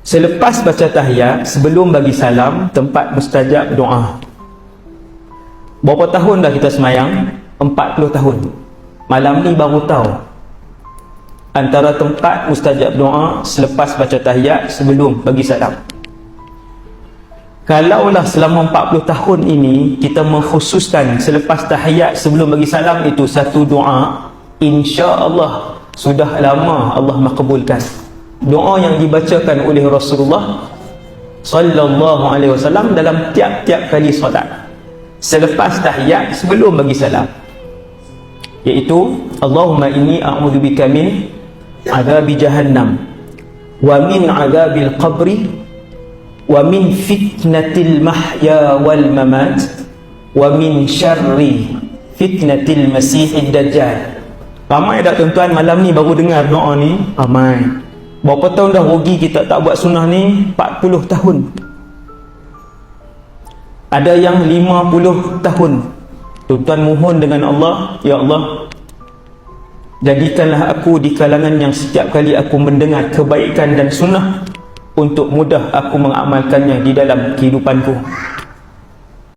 Selepas baca tahiyat, sebelum bagi salam, tempat mustajab doa. Berapa tahun dah kita semayang? 40 tahun. Malam ni baru tahu antara tempat mustajab doa selepas baca tahiyat, sebelum bagi salam. Kalaulah selama 40 tahun ini kita mengkhususkan selepas tahiyat sebelum bagi salam itu satu doa, insya-Allah sudah lama Allah makbulkan doa yang dibacakan oleh Rasulullah sallallahu alaihi wasallam dalam tiap-tiap kali solat selepas tahiyat sebelum bagi salam, iaitu Allahumma inni a'udzubika min adzabi jahannam wa min adzabil qabri wa min fitnatil mahya wal mamat wa min syarri fitnatil masihid dajjal. Ramai dah tuan-tuan malam ni baru dengar doa ni? Ramai. Berapa tahun dah rugi kita tak buat sunnah ni? 40 tahun. Ada yang 50 tahun. Tuan-tuan mohon dengan Allah, ya Allah, jadikanlah aku di kalangan yang setiap kali aku mendengar kebaikan dan sunnah untuk mudah aku mengamalkannya di dalam kehidupanku.